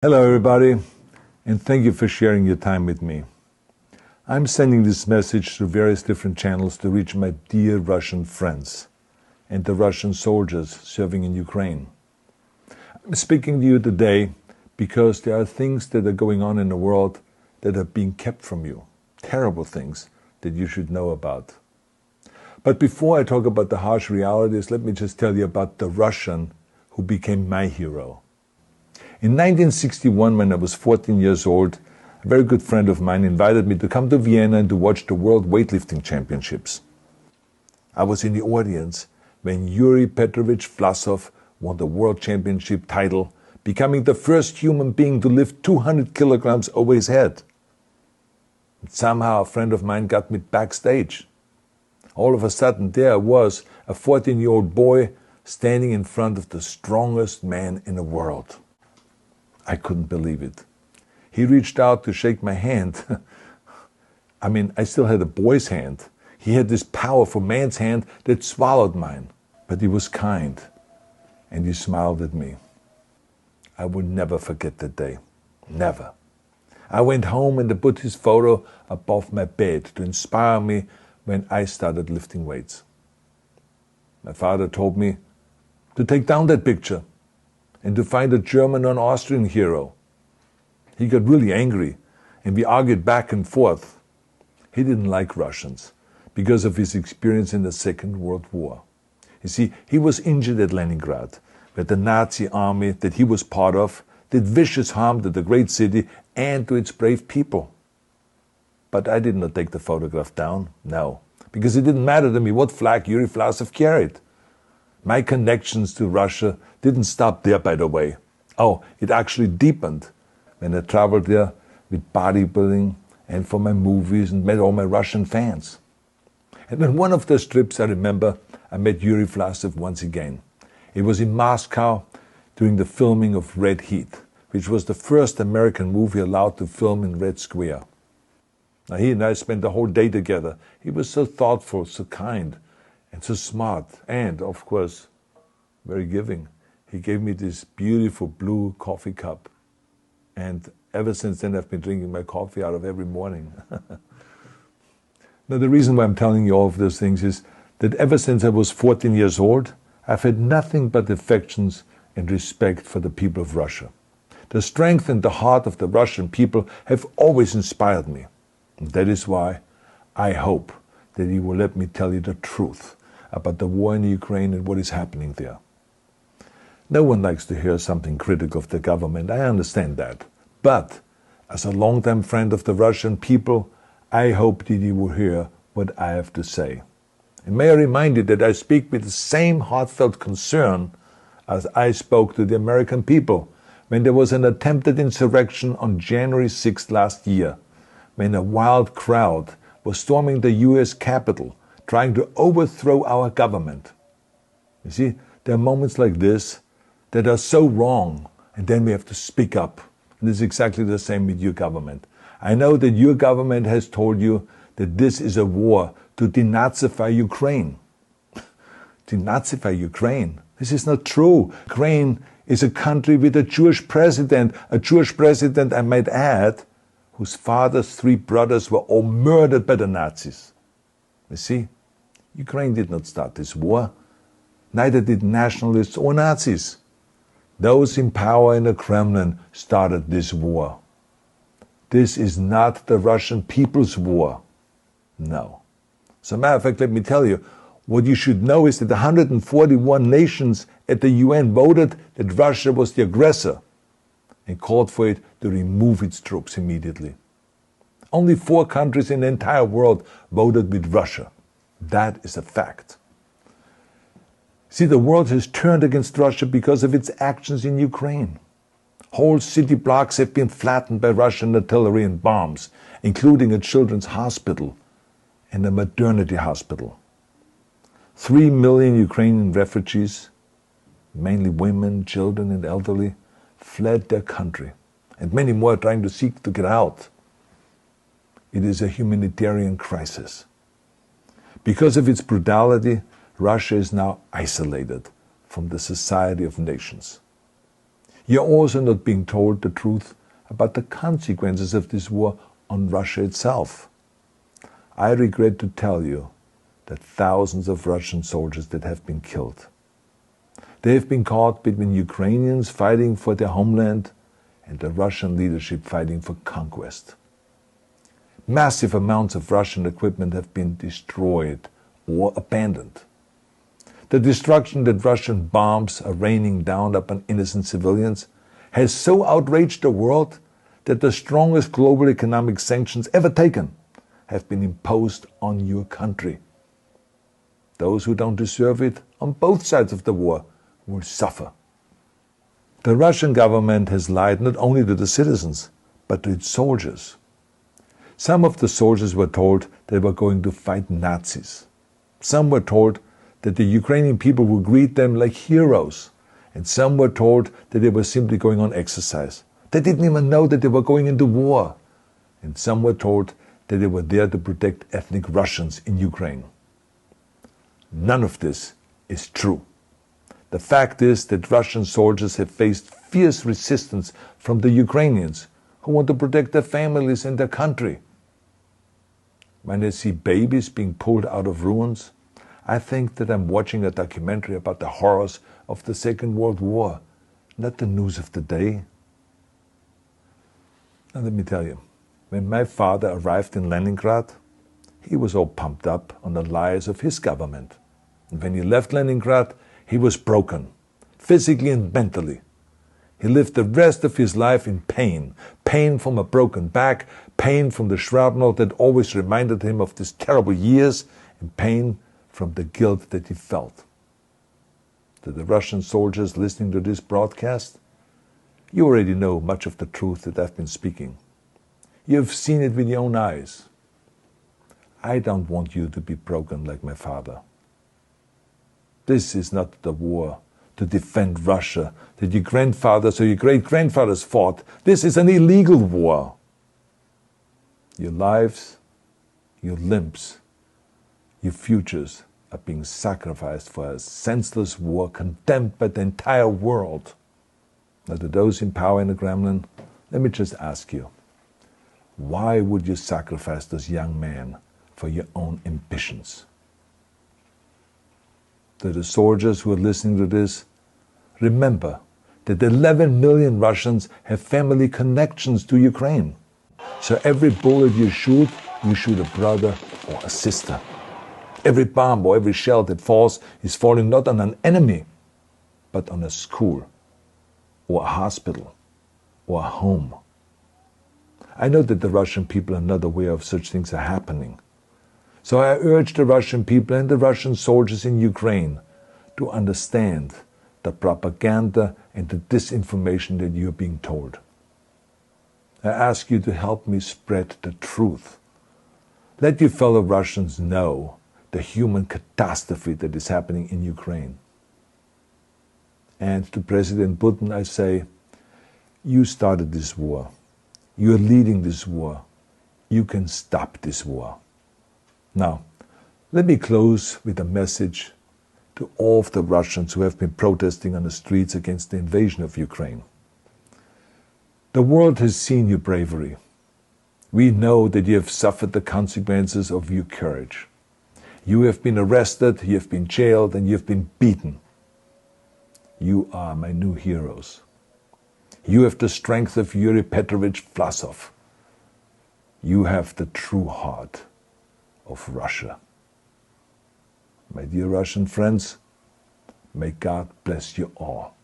Hello everybody, and thank you for sharing your time with me. I'm sending this message through various different channels to reach my dear Russian friends and the Russian soldiers serving in Ukraine. I'm speaking to you today because there are things that are going on in the world that are being kept from you, terrible things that you should know about. But before I talk about the harsh realities, let me just tell you about the Russian who became my hero. In 1961, when I was 14 years old, a very good friend of mine invited me to come to Vienna and to watch the World Weightlifting Championships. I was in the audience when Yuri Petrovich Vlasov won the World Championship title, becoming the first human being to lift 200 kilograms over his head. And somehow a friend of mine got me backstage. All of a sudden there was a 14-year-old boy standing in front of the strongest man in the world. I couldn't believe it. He reached out to shake my hand. I still had a boy's hand. He had this powerful man's hand that swallowed mine. But he was kind, and he smiled at me. I will never forget that day. Never. I went home and I put his photo above my bed to inspire me when I started lifting weights. My father told me to take down that picture and to find a German or an Austrian hero. He got really angry, and we argued back and forth. He didn't like Russians because of his experience in the Second World War. You see, he was injured at Leningrad, where the Nazi army that he was part of did vicious harm to the great city and to its brave people. But I did not take the photograph down, no, because it didn't matter to me what flag Yuri Vlasov carried. My connections to Russia didn't stop there, by the way. Oh, it actually deepened when I traveled there with bodybuilding and for my movies and met all my Russian fans. And on one of those trips, I remember, I met Yuri Vlasov once again. It was in Moscow during the filming of Red Heat, which was the first American movie allowed to film in Red Square. Now, he and I spent the whole day together. He was so thoughtful, so kind, and so smart, and, of course, very giving. He gave me this beautiful blue coffee cup. And ever since then, I've been drinking my coffee out of every morning. Now, the reason why I'm telling you all of those things is that ever since I was 14 years old, I've had nothing but affections and respect for the people of Russia. The strength and the heart of the Russian people have always inspired me. And that is why I hope that you will let me tell you the truth about the war in Ukraine and what is happening there. No one likes to hear something critical of the government, I understand that. But as a longtime friend of the Russian people, I hope that you will hear what I have to say. And may I remind you that I speak with the same heartfelt concern as I spoke to the American people when there was an attempted insurrection on January 6th last year, when a wild crowd was storming the US Capitol, trying to overthrow our government. You see, there are moments like this that are so wrong, and then we have to speak up. And it's exactly the same with your government. I know that your government has told you that this is a war to denazify Ukraine. Denazify Ukraine? This is not true. Ukraine is a country with a Jewish president, I might add, whose father's 3 brothers were all murdered by the Nazis. You see, Ukraine did not start this war. Neither did nationalists or Nazis. Those in power in the Kremlin started this war. This is not the Russian people's war. No. As a matter of fact, let me tell you, what you should know is that 141 nations at the UN voted that Russia was the aggressor and called for it to remove its troops immediately. Only 4 countries in the entire world voted with Russia. That is a fact. See, the world has turned against Russia because of its actions in Ukraine. Whole city blocks have been flattened by Russian artillery and bombs, including a children's hospital and a maternity hospital. 3 million Ukrainian refugees, mainly women, children, and elderly, fled their country, and many more are trying to seek to get out. It is a humanitarian crisis. Because of its brutality, Russia is now isolated from the society of nations. You're also not being told the truth about the consequences of this war on Russia itself. I regret to tell you that thousands of Russian soldiers that have been killed. They have been caught between Ukrainians fighting for their homeland and the Russian leadership fighting for conquest. Massive amounts of Russian equipment have been destroyed or abandoned. The destruction that Russian bombs are raining down upon innocent civilians has so outraged the world that the strongest global economic sanctions ever taken have been imposed on your country. Those who don't deserve it on both sides of the war will suffer. The Russian government has lied not only to the citizens, but to its soldiers. Some of the soldiers were told they were going to fight Nazis. Some were told that the Ukrainian people would greet them like heroes, and some were told that they were simply going on exercise. They didn't even know that they were going into war. And some were told that they were there to protect ethnic Russians in Ukraine. None of this is true. The fact is that Russian soldiers have faced fierce resistance from the Ukrainians who want to protect their families and their country. When I see babies being pulled out of ruins, I think that I'm watching a documentary about the horrors of the Second World War, not the news of the day. Now let me tell you, when my father arrived in Leningrad, he was all pumped up on the lies of his government. And when he left Leningrad, he was broken, physically and mentally. He lived the rest of his life in pain. Pain from a broken back, pain from the shrapnel that always reminded him of these terrible years, and pain from the guilt that he felt. To the Russian soldiers listening to this broadcast, you already know much of the truth that I've been speaking. You've seen it with your own eyes. I don't want you to be broken like my father. This is not the war to defend Russia that your grandfathers or your great-grandfathers fought. This is an illegal war. Your lives, your limbs, your futures are being sacrificed for a senseless war condemned by the entire world. Now, to those in power in the Kremlin, let me just ask you, why would you sacrifice those young men for your own ambitions? To the soldiers who are listening to this, remember that 11 million Russians have family connections to Ukraine. So every bullet you shoot a brother or a sister. Every bomb or every shell that falls is falling not on an enemy, but on a school, or a hospital, or a home. I know that the Russian people are not aware of such things are happening. So I urge the Russian people and the Russian soldiers in Ukraine to understand the propaganda and the disinformation that you are being told. I ask you to help me spread the truth. Let your fellow Russians know the human catastrophe that is happening in Ukraine. And to President Putin I say, you started this war. You are leading this war. You can stop this war. Now, let me close with a message to all of the Russians who have been protesting on the streets against the invasion of Ukraine. The world has seen your bravery. We know that you have suffered the consequences of your courage. You have been arrested, you have been jailed, and you have been beaten. You are my new heroes. You have the strength of Yuri Petrovich Vlasov. You have the true heart of Russia. My dear Russian friends, may God bless you all.